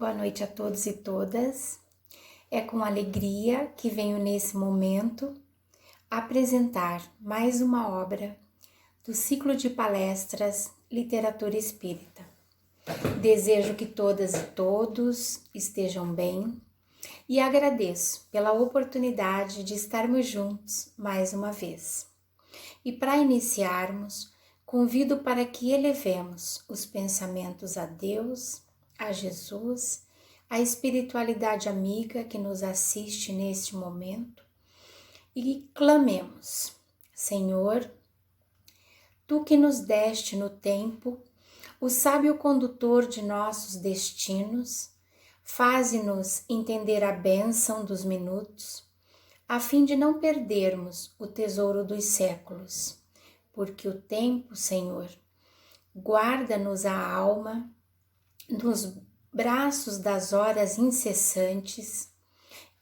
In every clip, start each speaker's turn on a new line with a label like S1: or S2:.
S1: Boa noite a todos e todas. É com alegria que venho nesse momento apresentar mais uma obra do ciclo de palestras Literatura Espírita. Desejo que todas e todos estejam bem e agradeço pela oportunidade de estarmos juntos mais uma vez. E para iniciarmos, convido para que elevemos os pensamentos a Deus, a Jesus, a espiritualidade amiga que nos assiste neste momento e clamemos: Senhor, Tu que nos deste no tempo o sábio condutor de nossos destinos, faze-nos entender a bênção dos minutos, a fim de não perdermos o tesouro dos séculos, porque o tempo, Senhor, guarda-nos a alma nos braços das horas incessantes,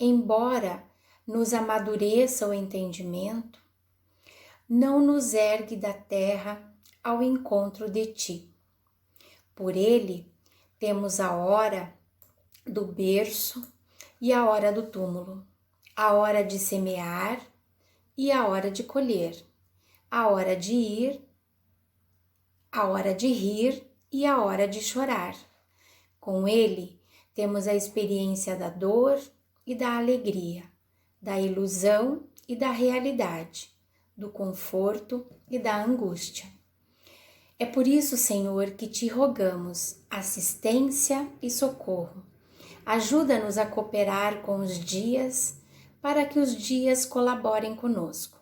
S1: embora nos amadureça o entendimento, não nos ergue da terra ao encontro de Ti. Por ele temos a hora do berço e a hora do túmulo, a hora de semear e a hora de colher, a hora de ir, a hora de rir e a hora de chorar. Com ele, temos a experiência da dor e da alegria, da ilusão e da realidade, do conforto e da angústia. É por isso, Senhor, que te rogamos assistência e socorro. Ajuda-nos a cooperar com os dias, para que os dias colaborem conosco.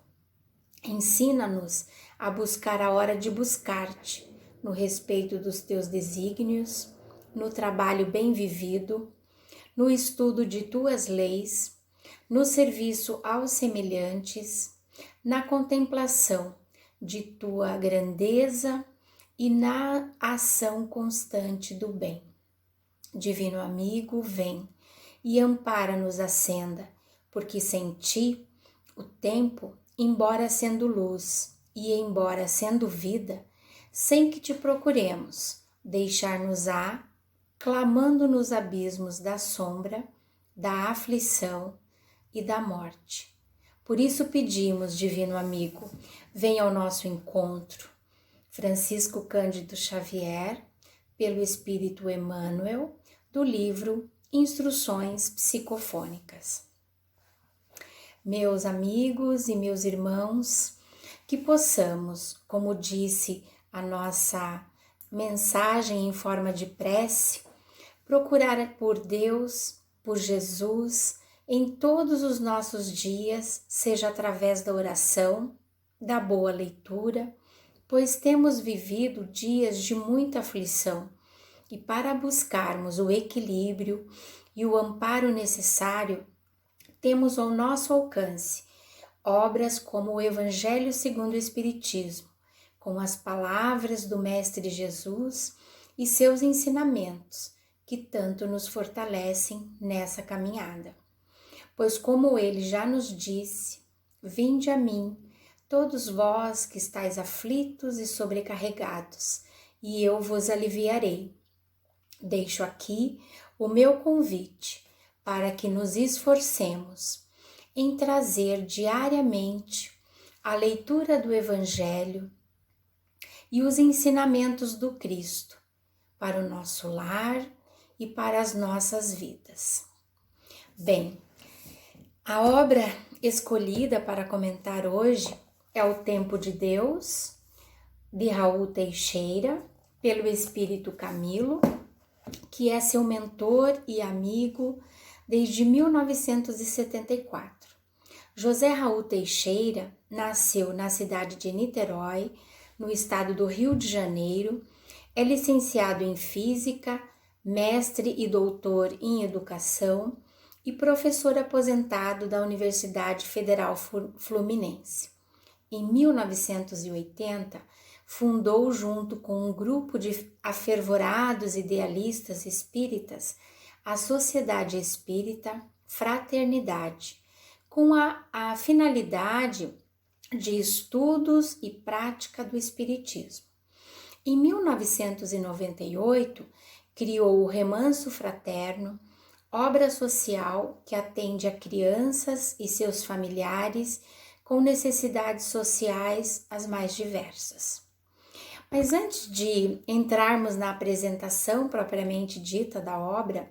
S1: Ensina-nos a buscar a hora de buscar-te, no respeito dos teus desígnios, no trabalho bem vivido, no estudo de tuas leis, no serviço aos semelhantes, na contemplação de tua grandeza e na ação constante do bem. Divino amigo, vem e ampara-nos a senda, porque sem ti o tempo, embora sendo luz e embora sendo vida, sem que te procuremos, deixar-nos-á clamando nos abismos da sombra, da aflição e da morte. Por isso pedimos, divino amigo, venha ao nosso encontro. Francisco Cândido Xavier, pelo Espírito Emmanuel, do livro Instruções Psicofônicas. Meus amigos e meus irmãos, que possamos, como disse a nossa mensagem em forma de prece, procurar por Deus, por Jesus, em todos os nossos dias, seja através da oração, da boa leitura, pois temos vivido dias de muita aflição e para buscarmos o equilíbrio e o amparo necessário, temos ao nosso alcance obras como o Evangelho segundo o Espiritismo, com as palavras do Mestre Jesus e seus ensinamentos, que tanto nos fortalecem nessa caminhada. Pois como ele já nos disse, vinde a mim, todos vós que estáis aflitos e sobrecarregados, e eu vos aliviarei. Deixo aqui o meu convite para que nos esforcemos em trazer diariamente a leitura do Evangelho e os ensinamentos do Cristo para o nosso lar e para as nossas vidas. Bem, a obra escolhida para comentar hoje é O Tempo de Deus, de Raul Teixeira, pelo Espírito Camilo, que é seu mentor e amigo desde 1974. José Raul Teixeira nasceu na cidade de Niterói, no estado do Rio de Janeiro, é licenciado em Física, mestre e doutor em Educação e professor aposentado da Universidade Federal Fluminense. Em 1980, fundou junto com um grupo de afervorados idealistas espíritas a Sociedade Espírita Fraternidade, com a finalidade de estudos e prática do Espiritismo. Em 1998, criou o Remanso Fraterno, obra social que atende a crianças e seus familiares com necessidades sociais as mais diversas. Mas antes de entrarmos na apresentação propriamente dita da obra,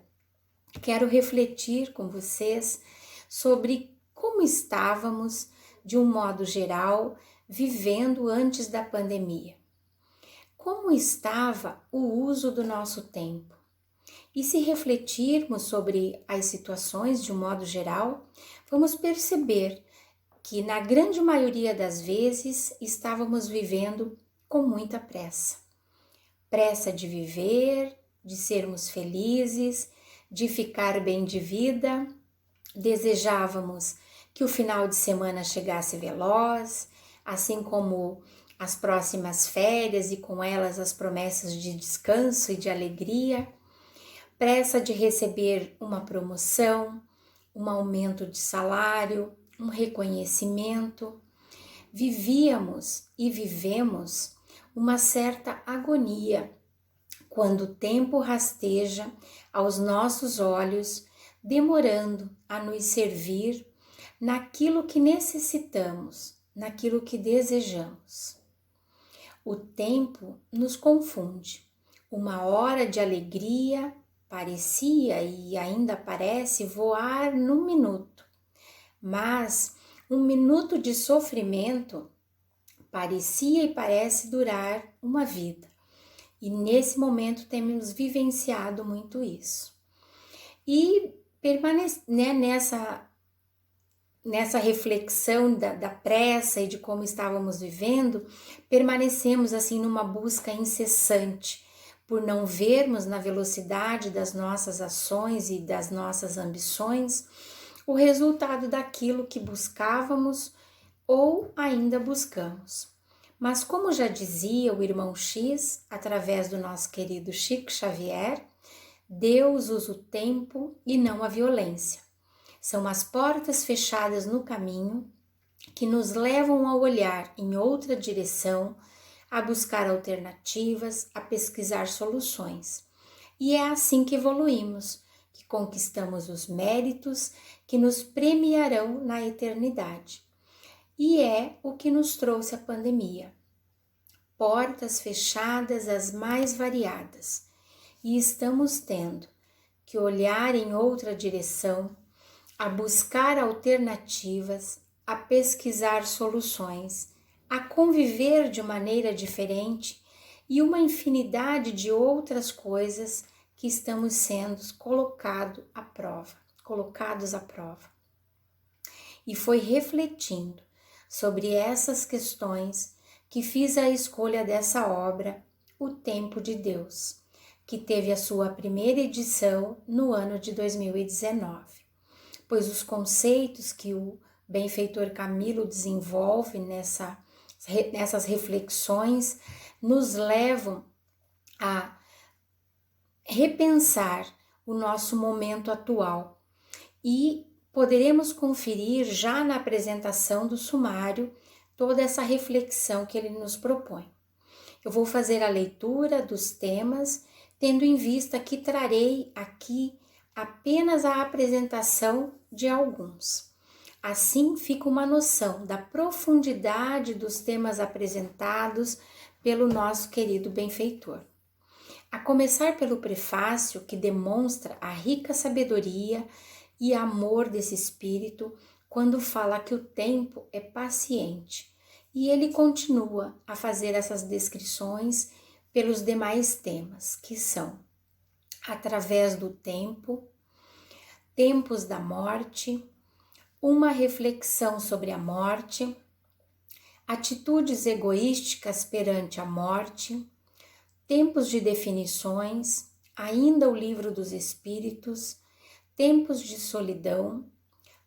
S1: quero refletir com vocês sobre como estávamos, de um modo geral, vivendo antes da pandemia. Como estava o uso do nosso tempo? E se refletirmos sobre as situações de um modo geral, vamos perceber que na grande maioria das vezes estávamos vivendo com muita pressa. Pressa de viver, de sermos felizes, de ficar bem de vida. Desejávamos que o final de semana chegasse veloz, assim como as próximas férias e com elas as promessas de descanso e de alegria. Pressa de receber uma promoção, um aumento de salário, um reconhecimento. Vivíamos e vivemos uma certa agonia quando o tempo rasteja aos nossos olhos, demorando a nos servir naquilo que necessitamos, naquilo que desejamos. O tempo nos confunde. Uma hora de alegria parecia e ainda parece voar num minuto, mas um minuto de sofrimento parecia e parece durar uma vida. E nesse momento temos vivenciado muito isso. E nessa reflexão da pressa e de como estávamos vivendo, permanecemos assim numa busca incessante, por não vermos na velocidade das nossas ações e das nossas ambições o resultado daquilo que buscávamos ou ainda buscamos. Mas como já dizia o irmão X, através do nosso querido Chico Xavier, Deus usa o tempo e não a violência. São as portas fechadas no caminho que nos levam a olhar em outra direção, a buscar alternativas, a pesquisar soluções. E é assim que evoluímos, que conquistamos os méritos que nos premiarão na eternidade. E é o que nos trouxe a pandemia. Portas fechadas as mais variadas. E estamos tendo que olhar em outra direção, a buscar alternativas, a pesquisar soluções, a conviver de maneira diferente e uma infinidade de outras coisas que estamos sendo colocados à prova. E foi refletindo sobre essas questões que fiz a escolha dessa obra, O Tempo de Deus, que teve a sua primeira edição no ano de 2019, pois os conceitos que o benfeitor Camilo desenvolve nessas reflexões nos levam a repensar o nosso momento atual e poderemos conferir já na apresentação do sumário toda essa reflexão que ele nos propõe. Eu vou fazer a leitura dos temas, tendo em vista que trarei aqui apenas a apresentação de alguns. Assim fica uma noção da profundidade dos temas apresentados pelo nosso querido benfeitor. A começar pelo prefácio, que demonstra a rica sabedoria e amor desse espírito quando fala que o tempo é paciente, e ele continua a fazer essas descrições pelos demais temas, que são através do tempo, tempos da morte, uma reflexão sobre a morte, atitudes egoísticas perante a morte, tempos de definições, ainda o livro dos Espíritos, tempos de solidão,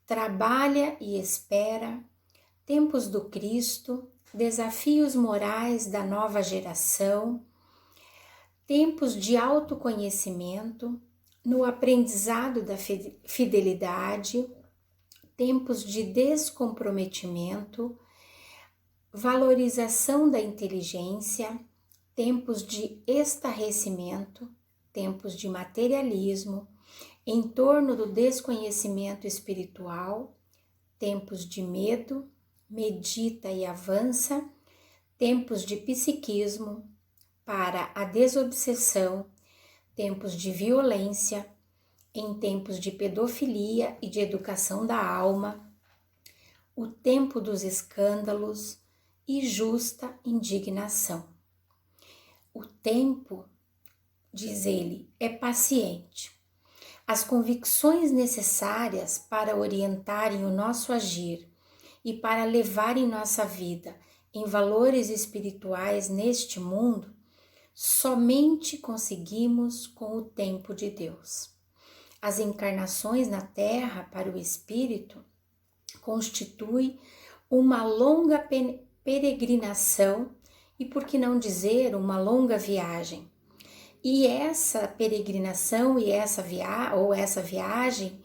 S1: trabalha e espera, tempos do Cristo, desafios morais da nova geração, tempos de autoconhecimento, no aprendizado da fidelidade, tempos de descomprometimento, valorização da inteligência, tempos de estarrecimento, tempos de materialismo, em torno do desconhecimento espiritual, tempos de medo, medita e avança, tempos de psiquismo, para a desobsessão, tempos de violência, em tempos de pedofilia e de educação da alma, o tempo dos escândalos e justa indignação. O tempo, diz ele, é paciente. As convicções necessárias para orientarem o nosso agir e para levarem nossa vida em valores espirituais neste mundo, somente conseguimos com o tempo de Deus. As encarnações na Terra para o espírito constituem uma longa peregrinação e, por que não dizer, uma longa viagem. E essa peregrinação e essa viagem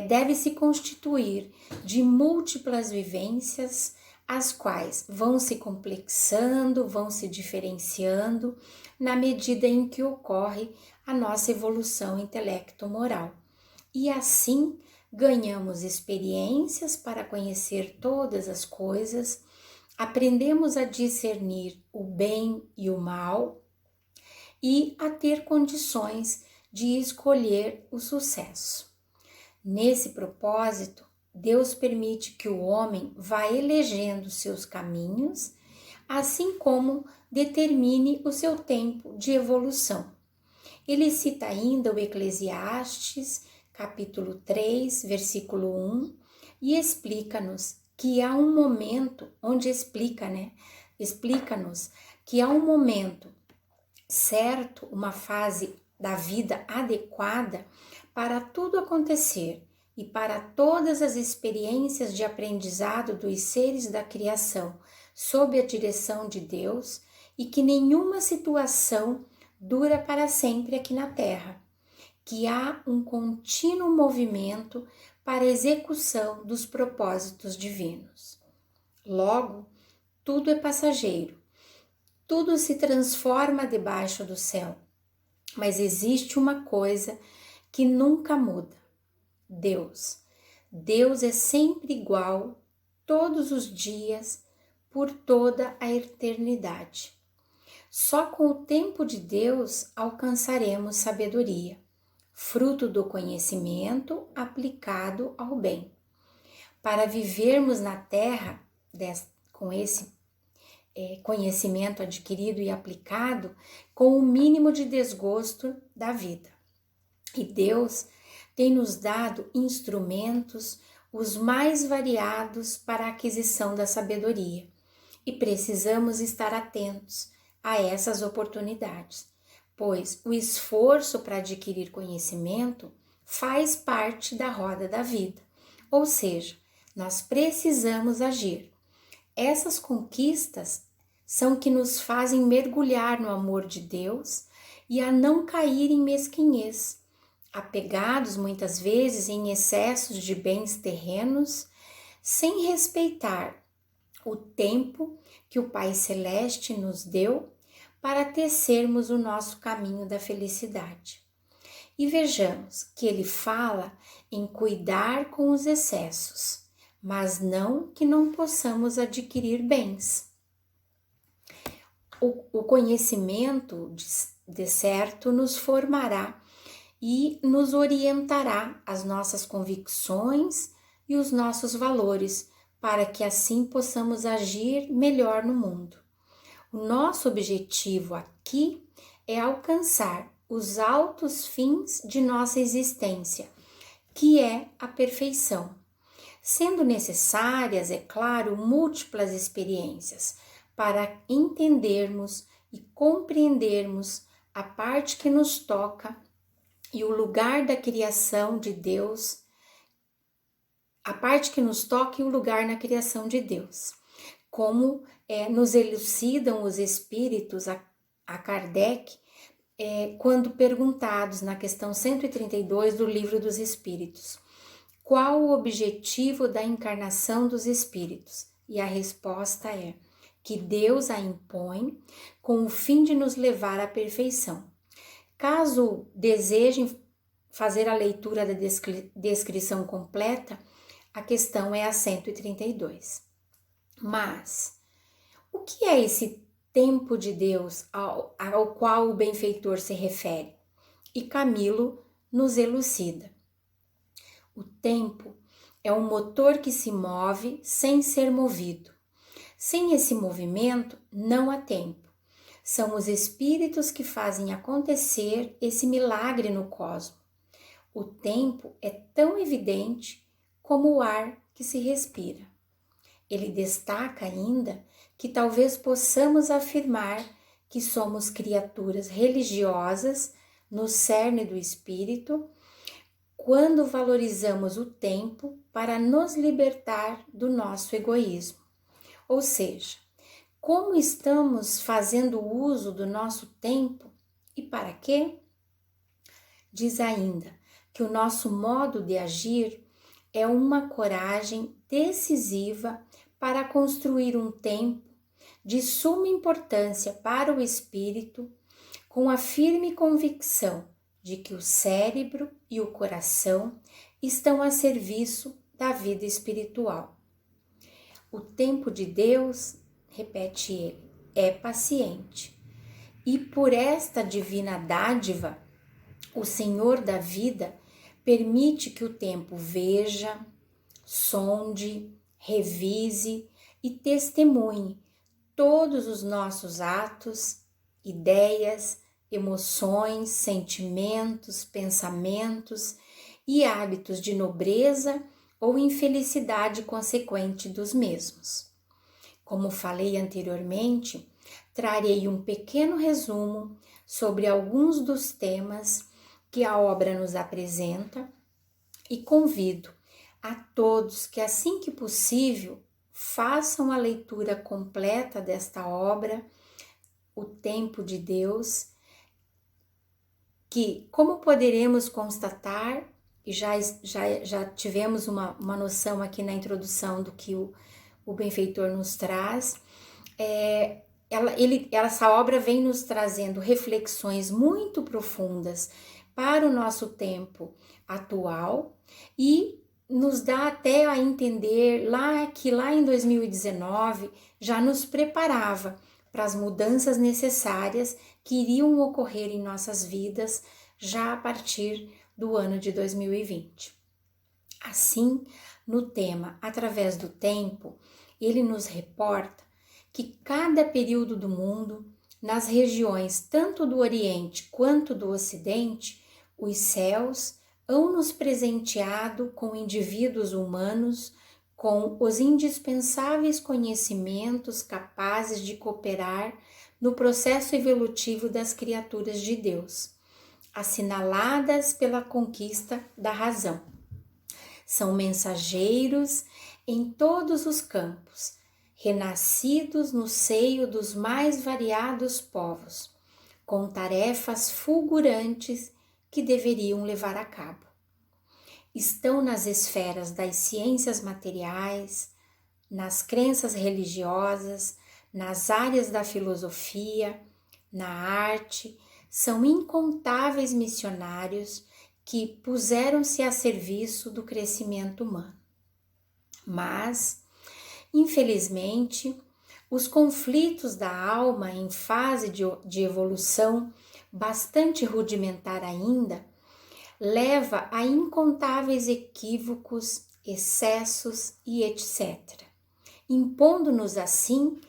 S1: deve se constituir de múltiplas vivências, as quais vão se complexando, vão se diferenciando na medida em que ocorre a nossa evolução intelecto-moral. E assim ganhamos experiências para conhecer todas as coisas, aprendemos a discernir o bem e o mal e a ter condições de escolher o sucesso. Nesse propósito, Deus permite que o homem vá elegendo seus caminhos, assim como determine o seu tempo de evolução. Ele cita ainda o Eclesiastes, capítulo 3, versículo 1, e explica-nos que há um momento, explica-nos que há um momento certo, uma fase da vida adequada para tudo acontecer e para todas as experiências de aprendizado dos seres da criação sob a direção de Deus, e que nenhuma situação dura para sempre aqui na Terra, que há um contínuo movimento para a execução dos propósitos divinos. Logo, tudo é passageiro, tudo se transforma debaixo do céu, mas existe uma coisa que nunca muda: Deus. Deus é sempre igual, todos os dias, por toda a eternidade. Só com o tempo de Deus alcançaremos sabedoria, fruto do conhecimento aplicado ao bem. Para vivermos na Terra com esse conhecimento adquirido e aplicado, com o mínimo de desgosto da vida. E Deus tem nos dado instrumentos os mais variados para a aquisição da sabedoria, e precisamos estar atentos a essas oportunidades, pois o esforço para adquirir conhecimento faz parte da roda da vida, ou seja, nós precisamos agir. Essas conquistas são que nos fazem mergulhar no amor de Deus e a não cair em mesquinhez, apegados muitas vezes em excessos de bens terrenos, sem respeitar o tempo que o Pai Celeste nos deu para tecermos o nosso caminho da felicidade. E vejamos que ele fala em cuidar com os excessos, mas não que não possamos adquirir bens. O conhecimento, de certo, nos formará e nos orientará as nossas convicções e os nossos valores, para que assim possamos agir melhor no mundo. O nosso objetivo aqui é alcançar os altos fins de nossa existência, que é a perfeição, sendo necessárias, é claro, múltiplas experiências para entendermos e compreendermos a parte que nos toca e o lugar da criação de Deus, a parte que nos toca e o lugar na criação de Deus. Como nos elucidam os espíritos a Kardec, quando perguntados na questão 132 do Livro dos Espíritos, qual o objetivo da encarnação dos espíritos? E a resposta é que Deus a impõe com o fim de nos levar à perfeição. Caso desejem fazer a leitura da descrição completa, a questão é a 132. Mas, o que é esse tempo de Deus ao qual o benfeitor se refere? E Camilo nos elucida. O tempo é um motor que se move sem ser movido. Sem esse movimento, não há tempo. São os espíritos que fazem acontecer esse milagre no cosmos. O tempo é tão evidente como o ar que se respira. Ele destaca ainda que talvez possamos afirmar que somos criaturas religiosas no cerne do espírito, quando valorizamos o tempo para nos libertar do nosso egoísmo. Ou seja, como estamos fazendo uso do nosso tempo e para quê? Diz ainda que o nosso modo de agir é uma coragem decisiva para construir um tempo de suma importância para o espírito, com a firme convicção de que o cérebro e o coração estão a serviço da vida espiritual. O tempo de Deus, repete ele, é paciente. E por esta divina dádiva, o Senhor da vida permite que o tempo veja, sonde, revise e testemunhe todos os nossos atos, ideias, emoções, sentimentos, pensamentos e hábitos de nobreza ou infelicidade consequente dos mesmos. Como falei anteriormente, trarei um pequeno resumo sobre alguns dos temas que a obra nos apresenta e convido a todos que, assim que possível, façam a leitura completa desta obra, O Tempo de Deus, que, como poderemos constatar, e já tivemos uma noção aqui na introdução do que o benfeitor nos traz, essa obra vem nos trazendo reflexões muito profundas para o nosso tempo atual e nos dá até a entender que lá em 2019 já nos preparava para as mudanças necessárias que iriam ocorrer em nossas vidas já a partir do ano de 2020. Assim, no tema Através do Tempo, ele nos reporta que cada período do mundo, nas regiões tanto do Oriente quanto do Ocidente, os céus hão nos presenteado com indivíduos humanos com os indispensáveis conhecimentos capazes de cooperar no processo evolutivo das criaturas de Deus, assinaladas pela conquista da razão. São mensageiros em todos os campos, renascidos no seio dos mais variados povos, com tarefas fulgurantes que deveriam levar a cabo. Estão nas esferas das ciências materiais, nas crenças religiosas, nas áreas da filosofia, na arte, são incontáveis missionários que puseram-se a serviço do crescimento humano. Mas, infelizmente, os conflitos da alma em fase de evolução bastante rudimentar ainda, leva a incontáveis equívocos, excessos e etc., impondo-nos assim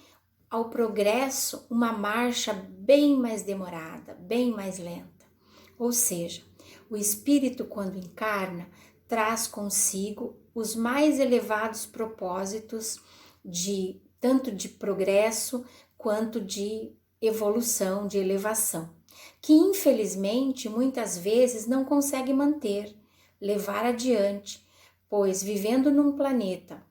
S1: ao progresso uma marcha bem mais demorada, bem mais lenta. Ou seja, o espírito, quando encarna, traz consigo os mais elevados propósitos tanto de progresso quanto de evolução, de elevação, que infelizmente muitas vezes não consegue levar adiante, pois vivendo num planeta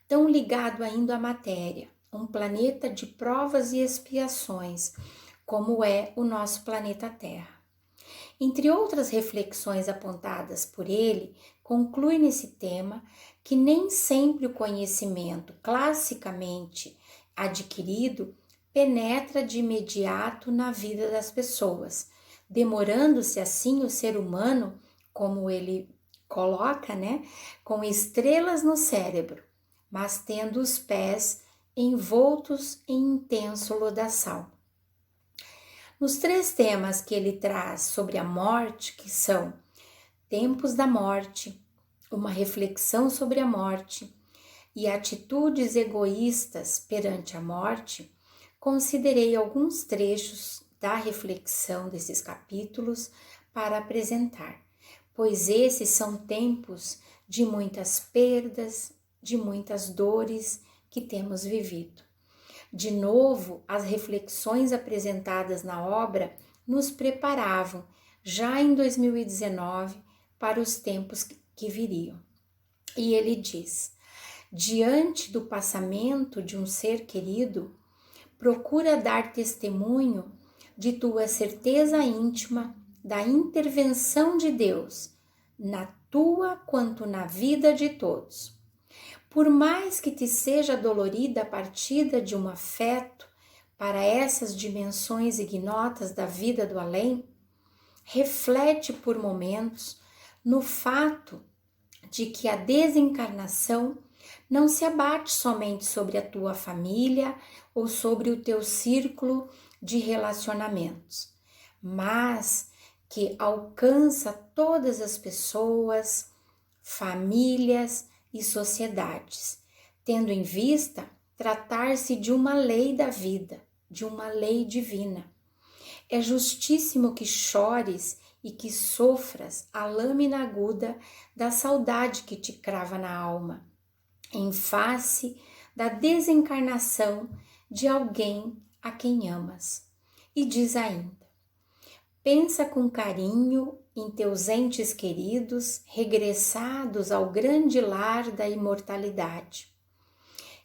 S1: tão ligado ainda à matéria, um planeta de provas e expiações, como é o nosso planeta Terra. Entre outras reflexões apontadas por ele, conclui nesse tema que nem sempre o conhecimento classicamente adquirido penetra de imediato na vida das pessoas, demorando-se assim o ser humano, como ele coloca, com estrelas no cérebro, mas tendo os pés envoltos em intenso lodaçal. Nos 3 temas que ele traz sobre a morte, que são tempos da morte, uma reflexão sobre a morte e atitudes egoístas perante a morte, considerei alguns trechos da reflexão desses capítulos para apresentar, pois esses são tempos de muitas perdas, de muitas dores que temos vivido. De novo, as reflexões apresentadas na obra nos preparavam, já em 2019, para os tempos que viriam. E ele diz: diante do passamento de um ser querido, procura dar testemunho de tua certeza íntima da intervenção de Deus, na tua quanto na vida de todos. Por mais que te seja dolorida a partida de um afeto para essas dimensões ignotas da vida do além, reflete por momentos no fato de que a desencarnação não se abate somente sobre a tua família ou sobre o teu círculo de relacionamentos, mas que alcança todas as pessoas, famílias e sociedades, tendo em vista tratar-se de uma lei da vida, de uma lei divina. É justíssimo que chores e que sofras a lâmina aguda da saudade que te crava na alma, em face da desencarnação de alguém a quem amas. E diz ainda: pensa com carinho em teus entes queridos regressados ao grande lar da imortalidade.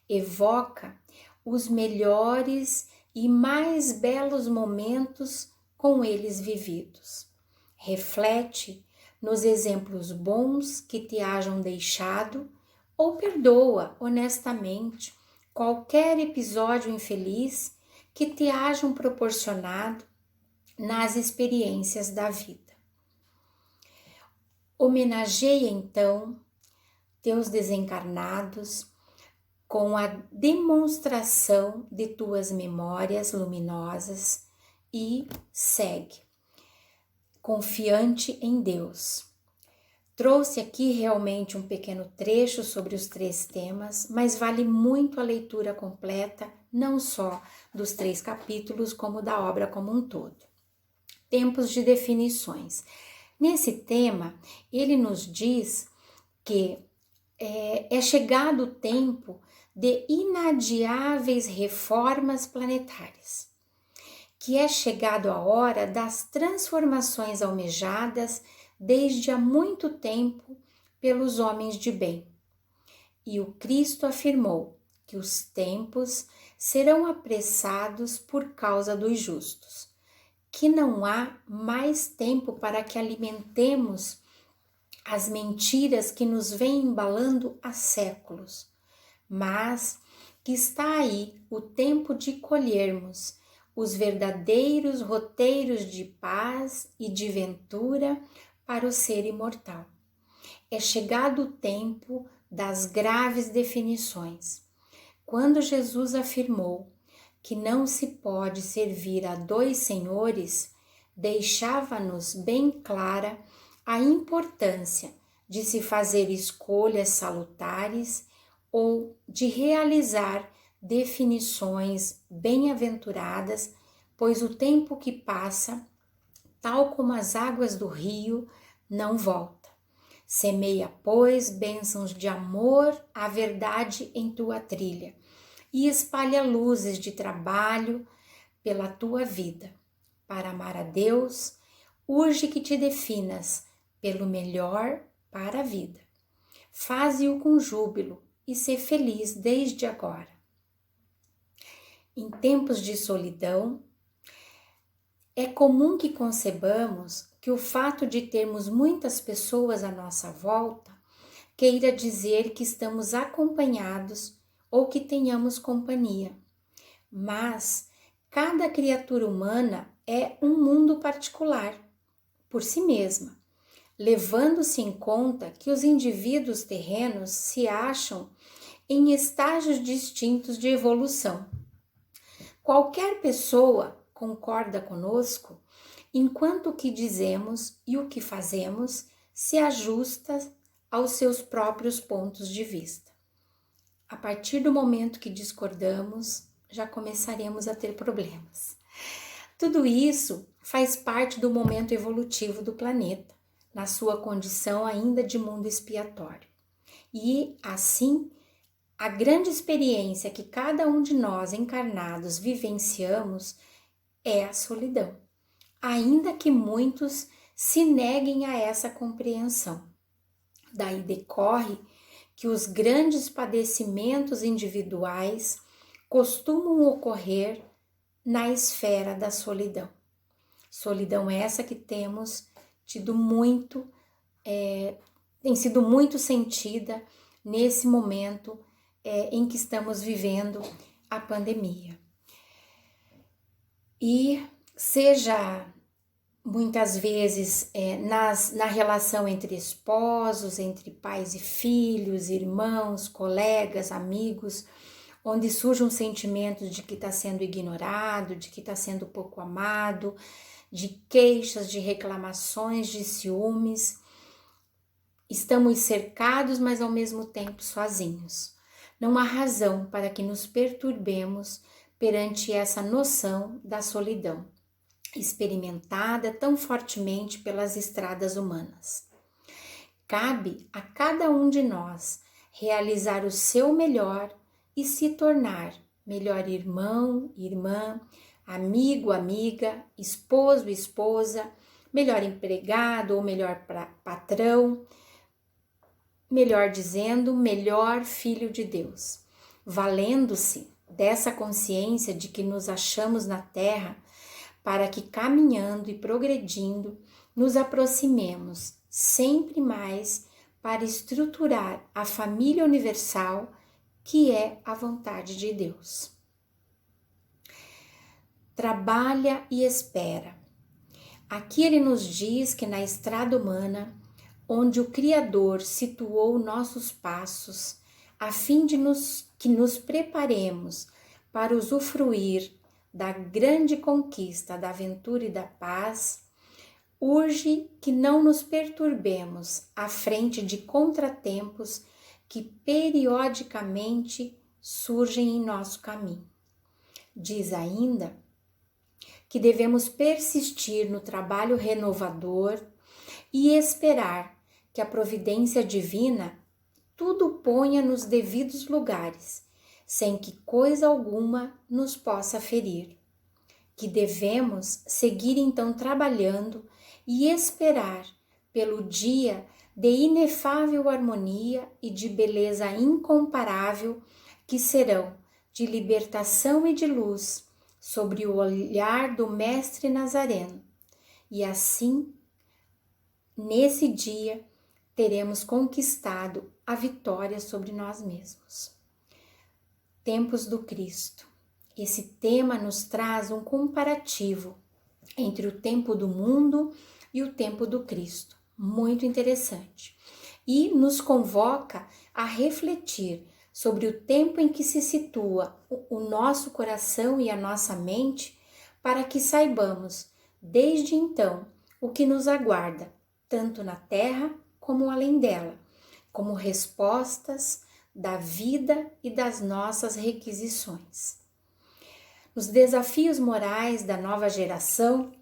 S1: Evoca os melhores e mais belos momentos com eles vividos. Reflete nos exemplos bons que te hajam deixado ou perdoa honestamente qualquer episódio infeliz que te hajam proporcionado nas experiências da vida. Homenageia então teus desencarnados com a demonstração de tuas memórias luminosas e segue, confiante em Deus. Trouxe aqui realmente um pequeno trecho sobre os 3 temas, mas vale muito a leitura completa, não só dos 3 capítulos, como da obra como um todo. Tempos de definições. Nesse tema, ele nos diz que é chegado o tempo de inadiáveis reformas planetárias, que é chegado a hora das transformações almejadas desde há muito tempo pelos homens de bem. E o Cristo afirmou que os tempos serão apressados por causa dos justos, que não há mais tempo para que alimentemos as mentiras que nos vêm embalando há séculos, mas que está aí o tempo de colhermos os verdadeiros roteiros de paz e de ventura para o ser imortal. É chegado o tempo das graves definições. Quando Jesus afirmou que não se pode servir a 2 senhores, deixava-nos bem clara a importância de se fazer escolhas salutares ou de realizar definições bem-aventuradas, pois o tempo que passa, tal como as águas do rio, não volta. Semeia, pois, bênçãos de amor à verdade em tua trilha e espalha luzes de trabalho pela tua vida. Para amar a Deus, urge que te definas pelo melhor para a vida. Faze-o com júbilo e ser feliz desde agora. Em tempos de solidão, é comum que concebamos que o fato de termos muitas pessoas à nossa volta queira dizer que estamos acompanhados ou que tenhamos companhia. Mas cada criatura humana é um mundo particular, por si mesma, levando-se em conta que os indivíduos terrenos se acham em estágios distintos de evolução. Qualquer pessoa concorda conosco enquanto o que dizemos e o que fazemos se ajusta aos seus próprios pontos de vista. A partir do momento que discordamos, já começaremos a ter problemas. Tudo isso faz parte do momento evolutivo do planeta, na sua condição ainda de mundo expiatório. E, assim, a grande experiência que cada um de nós encarnados vivenciamos é a solidão, ainda que muitos se neguem a essa compreensão. Daí decorre que os grandes padecimentos individuais costumam ocorrer na esfera da solidão. Solidão essa que temos tido muito, tem sido muito sentida nesse momento em que estamos vivendo a pandemia. E seja muitas vezes na relação entre esposos, entre pais e filhos, irmãos, colegas, amigos, onde surge um sentimento de que está sendo ignorado, de que está sendo pouco amado, de queixas, de reclamações, de ciúmes. Estamos cercados, mas ao mesmo tempo sozinhos. Não há razão para que nos perturbemos perante essa noção da solidão, experimentada tão fortemente pelas estradas humanas. Cabe a cada um de nós realizar o seu melhor e se tornar melhor irmão, irmã, amigo, amiga, esposo, esposa, melhor empregado ou melhor patrão, melhor dizendo, melhor filho de Deus, valendo-se dessa consciência de que nos achamos na Terra para que, caminhando e progredindo, nos aproximemos sempre mais para estruturar a família universal que é a vontade de Deus. Trabalha e espera. Aqui ele nos diz que na estrada humana, onde o Criador situou nossos passos, a fim de que nos preparemos para usufruir da grande conquista da aventura e da paz, urge que não nos perturbemos à frente de contratempos que periodicamente surgem em nosso caminho. Diz ainda que devemos persistir no trabalho renovador e esperar que a providência divina tudo ponha nos devidos lugares, sem que coisa alguma nos possa ferir. Que devemos seguir então trabalhando e esperar pelo dia de inefável harmonia e de beleza incomparável que serão de libertação e de luz sobre o olhar do Mestre Nazareno. E assim, nesse dia, teremos conquistado a vitória sobre nós mesmos. Tempos do Cristo. Esse tema nos traz um comparativo entre o tempo do mundo e o tempo do Cristo. Muito interessante. E nos convoca a refletir sobre o tempo em que se situa o nosso coração e a nossa mente, para que saibamos, desde então, o que nos aguarda, tanto na terra como além dela, como respostas da vida e das nossas requisições. Nos desafios morais da nova geração,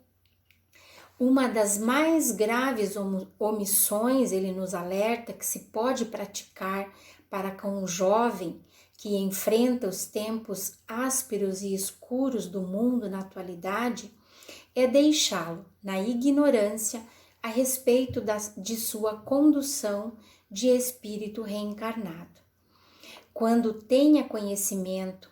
S1: uma das mais graves omissões, ele nos alerta, que se pode praticar para com o jovem que enfrenta os tempos ásperos e escuros do mundo na atualidade, é deixá-lo na ignorância a respeito de sua condução de espírito reencarnado. Quando tenha conhecimento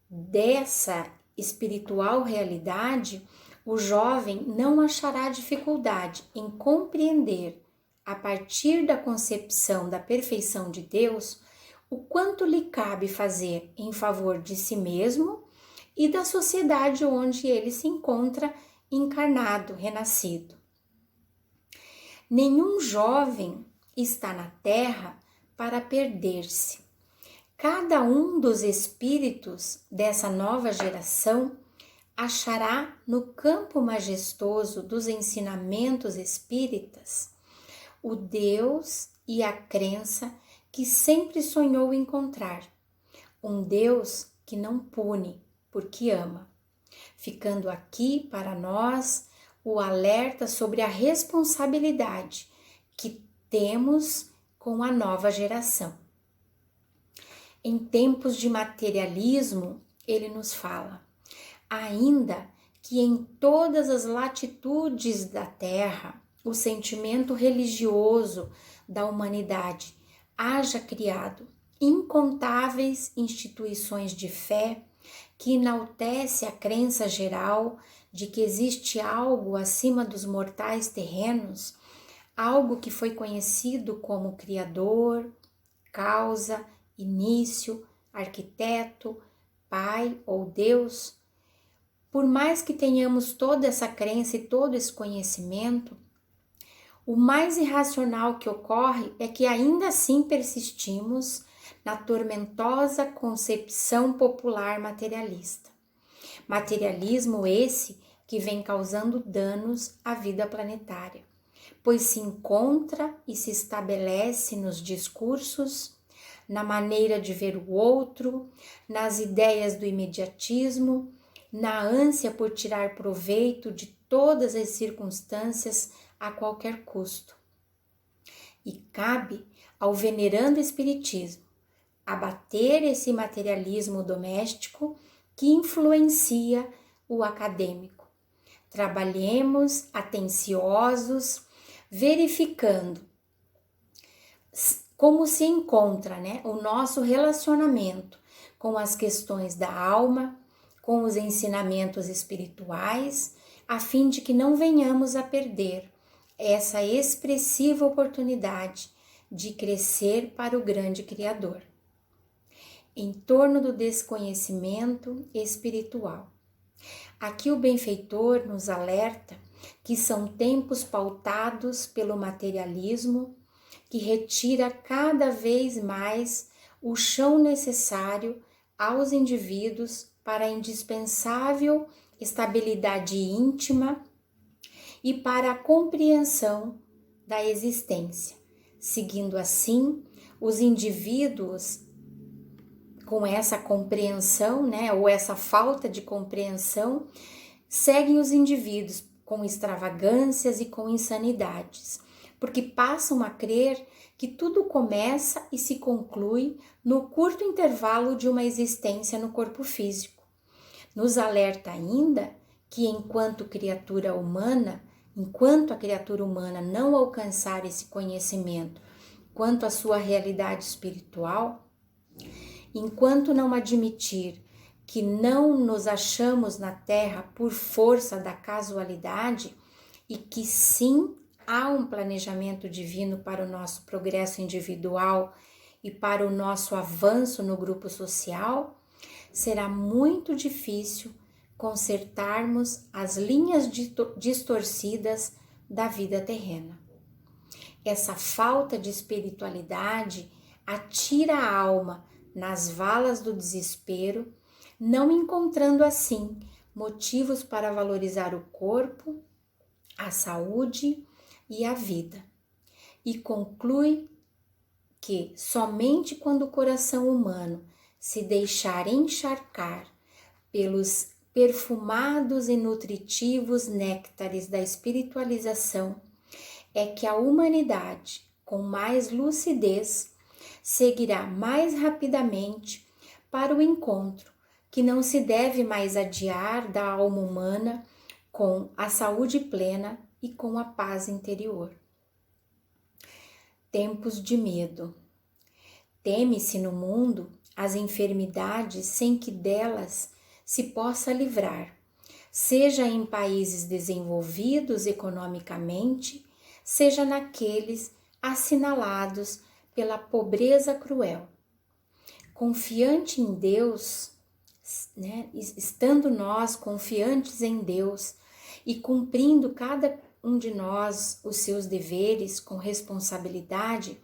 S1: dessa espiritual realidade, o jovem não achará dificuldade em compreender, a partir da concepção da perfeição de Deus, o quanto lhe cabe fazer em favor de si mesmo e da sociedade onde ele se encontra encarnado, renascido. Nenhum jovem está na Terra para perder-se. Cada um dos espíritos dessa nova geração achará no campo majestoso dos ensinamentos espíritas o Deus e a crença que sempre sonhou encontrar. Um Deus que não pune, porque ama. Ficando aqui para nós o alerta sobre a responsabilidade que temos com a nova geração. Em tempos de materialismo, ele nos fala, ainda que em todas as latitudes da Terra, o sentimento religioso da humanidade haja criado incontáveis instituições de fé que enaltece a crença geral de que existe algo acima dos mortais terrenos, algo que foi conhecido como Criador, causa, início, arquiteto, Pai ou Deus. Por mais que tenhamos toda essa crença e todo esse conhecimento, o mais irracional que ocorre é que ainda assim persistimos na tormentosa concepção popular materialista. Materialismo esse que vem causando danos à vida planetária, pois se encontra e se estabelece nos discursos, na maneira de ver o outro, nas ideias do imediatismo, na ânsia por tirar proveito de todas as circunstâncias a qualquer custo. E cabe ao venerando espiritismo abater esse materialismo doméstico que influencia o acadêmico. Trabalhemos atenciosos, verificando como se encontra, o nosso relacionamento com as questões da alma, com os ensinamentos espirituais, a fim de que não venhamos a perder essa expressiva oportunidade de crescer para o grande Criador. Em torno do desconhecimento espiritual. Aqui o benfeitor nos alerta que são tempos pautados pelo materialismo, que retira cada vez mais o chão necessário aos indivíduos para a indispensável estabilidade íntima e para a compreensão da existência. Seguindo assim, os indivíduos com essa compreensão, ou essa falta de compreensão, seguem os indivíduos com extravagâncias e com insanidades, porque passam a crer que tudo começa e se conclui no curto intervalo de uma existência no corpo físico. Nos alerta ainda que enquanto a criatura humana não alcançar esse conhecimento quanto à sua realidade espiritual, enquanto não admitir que não nos achamos na Terra por força da casualidade e que sim há um planejamento divino para o nosso progresso individual e para o nosso avanço no grupo social, será muito difícil consertarmos as linhas distorcidas da vida terrena. Essa falta de espiritualidade atira a alma nas valas do desespero, não encontrando assim motivos para valorizar o corpo, a saúde e a vida. E conclui que somente quando o coração humano se deixar encharcar pelos perfumados e nutritivos néctares da espiritualização é que a humanidade, com mais lucidez, seguirá mais rapidamente para o encontro que não se deve mais adiar da alma humana com a saúde plena e com a paz interior. Tempos de medo. Teme-se no mundo as enfermidades sem que delas se possa livrar, seja em países desenvolvidos economicamente, seja naqueles assinalados pela pobreza cruel. Confiante em Deus, estando nós confiantes em Deus e cumprindo cada um de nós os seus deveres com responsabilidade,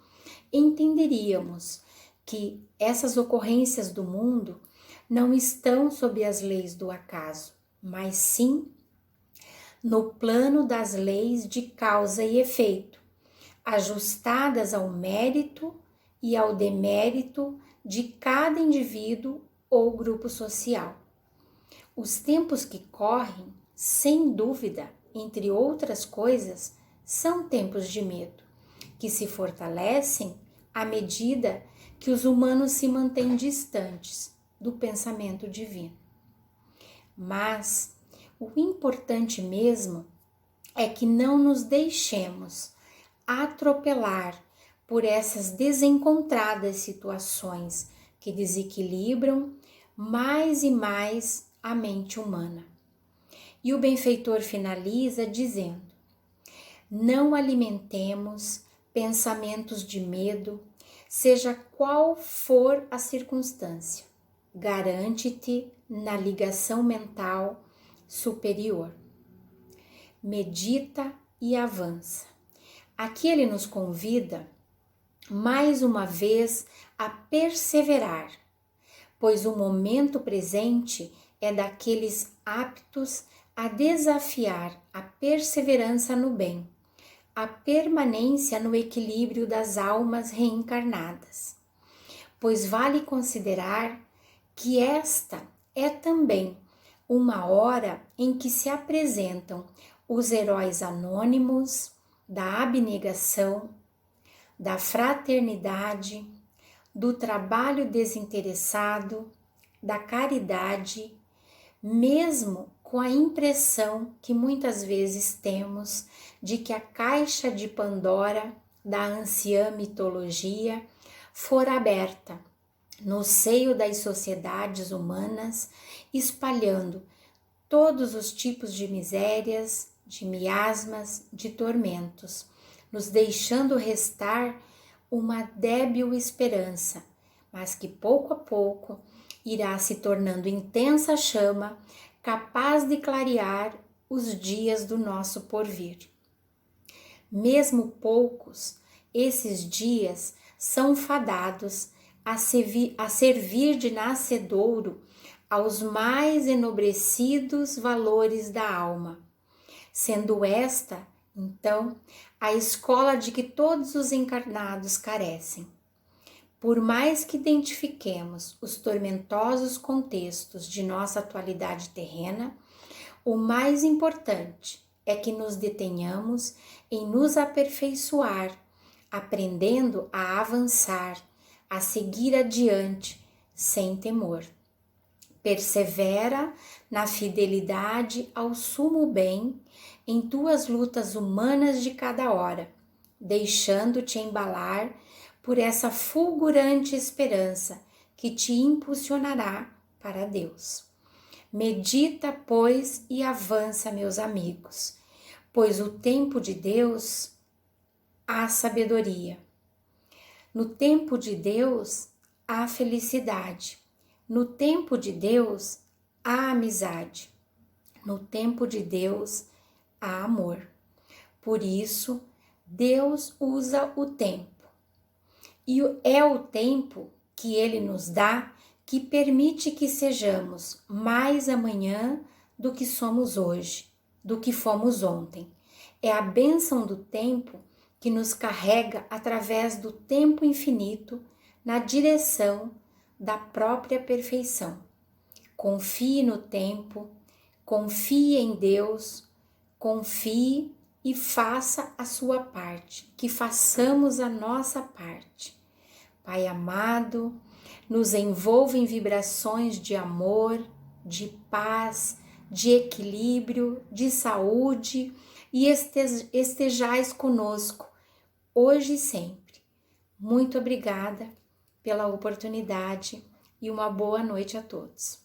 S1: entenderíamos que essas ocorrências do mundo não estão sob as leis do acaso, mas sim no plano das leis de causa e efeito, ajustadas ao mérito e ao demérito de cada indivíduo ou grupo social. Os tempos que correm, sem dúvida, entre outras coisas, são tempos de medo, que se fortalecem à medida que os humanos se mantêm distantes do pensamento divino. Mas o importante mesmo é que não nos deixemos atropelar por essas desencontradas situações que desequilibram mais e mais a mente humana. E o benfeitor finaliza dizendo: não alimentemos pensamentos de medo, seja qual for a circunstância. Garante-te na ligação mental superior. Medita e avança. Aqui ele nos convida, mais uma vez, a perseverar, pois o momento presente é daqueles aptos a desafiar a perseverança no bem, a permanência no equilíbrio das almas reencarnadas. Pois vale considerar que esta é também uma hora em que se apresentam os heróis anônimos da abnegação, da fraternidade, do trabalho desinteressado, da caridade, mesmo com a impressão que muitas vezes temos de que a caixa de Pandora da anciã mitologia fora aberta no seio das sociedades humanas, espalhando todos os tipos de misérias, de miasmas, de tormentos, nos deixando restar uma débil esperança, mas que pouco a pouco irá se tornando intensa chama, capaz de clarear os dias do nosso porvir. Mesmo poucos, esses dias são fadados a servir de nascedouro aos mais enobrecidos valores da alma, sendo esta, então, a escola de que todos os encarnados carecem. Por mais que identifiquemos os tormentosos contextos de nossa atualidade terrena, o mais importante é que nos detenhamos em nos aperfeiçoar, aprendendo a avançar, a seguir adiante sem temor. Persevera na fidelidade ao sumo bem em tuas lutas humanas de cada hora, deixando-te embalar por essa fulgurante esperança que te impulsionará para Deus. Medita, pois, e avança, meus amigos, pois o tempo de Deus há sabedoria. No tempo de Deus há felicidade. No tempo de Deus há amizade. No tempo de Deus há amor. Por isso, Deus usa o tempo. E é o tempo que Ele nos dá que permite que sejamos mais amanhã do que somos hoje, do que fomos ontem. É a bênção do tempo que nos carrega através do tempo infinito na direção da própria perfeição. Confie no tempo, confie em Deus, confie e faça a sua parte, que façamos a nossa parte. Pai amado, nos envolva em vibrações de amor, de paz, de equilíbrio, de saúde e estejais conosco, hoje e sempre. Muito obrigada pela oportunidade e uma boa noite a todos.